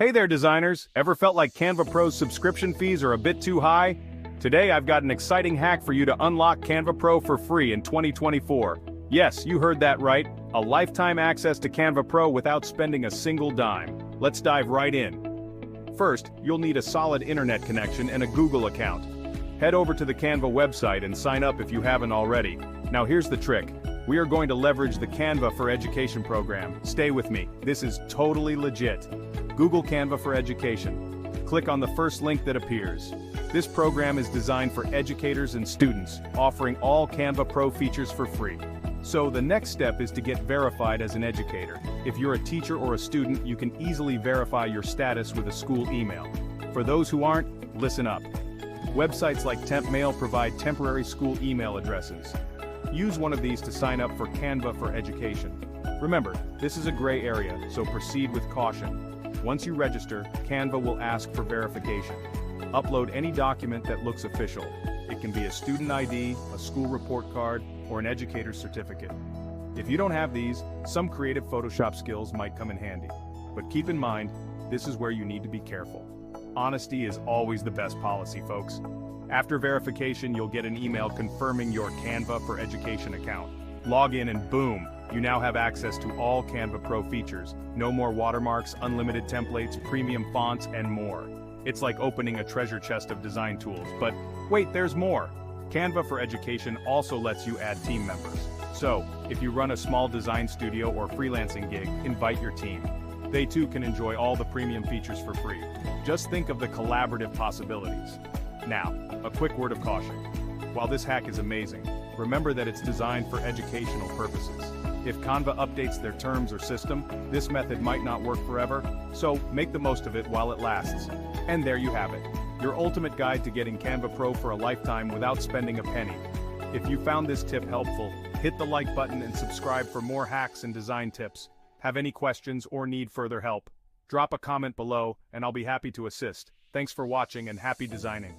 Hey there, designers! Ever felt like Canva Pro's subscription fees are a bit too high? Today I've got an exciting hack for you to unlock Canva Pro for free in 2024. Yes, you heard that right, a lifetime access to Canva Pro without spending a single dime. Let's dive right in. First, you'll need a solid internet connection and a Google account. Head over to the Canva website and sign up if you haven't already. Now here's the trick. We are going to leverage the Canva For Education program. Stay with me, this is totally legit. Google Canva For Education. Click on the first link that appears. This program is designed for educators and students, offering all Canva Pro features for free. So the next step is to get verified as an educator. If you're a teacher or a student, you can easily verify your status with a school email. For those who aren't, listen up. Websites like TempMail provide temporary school email addresses. Use one of these to sign up for Canva For Education. Remember, this is a gray area, so proceed with caution. Once you register, Canva will ask for verification. Upload any document that looks official. It can be a student ID, a school report card, or an educator's certificate. If you don't have these, some creative Photoshop skills might come in handy. But keep in mind, this is where you need to be careful. Honesty is always the best policy, folks. After verification, you'll get an email confirming your Canva For Education account. Log in and boom, you now have access to all Canva Pro features. No more watermarks, unlimited templates, premium fonts, and more. It's like opening a treasure chest of design tools, but wait, there's more. Canva For Education also lets you add team members. So, if you run a small design studio or freelancing gig, invite your team. They too can enjoy all the premium features for free. Just think of the collaborative possibilities. Now, a quick word of caution. While this hack is amazing, remember that it's designed for educational purposes. If Canva updates their terms or system, this method might not work forever, so make the most of it while it lasts. And there you have it, your ultimate guide to getting Canva Pro for a lifetime without spending a penny. If you found this tip helpful, hit the like button and subscribe for more hacks and design tips. Have any questions or need further help? Drop a comment below and I'll be happy to assist. Thanks for watching and happy designing.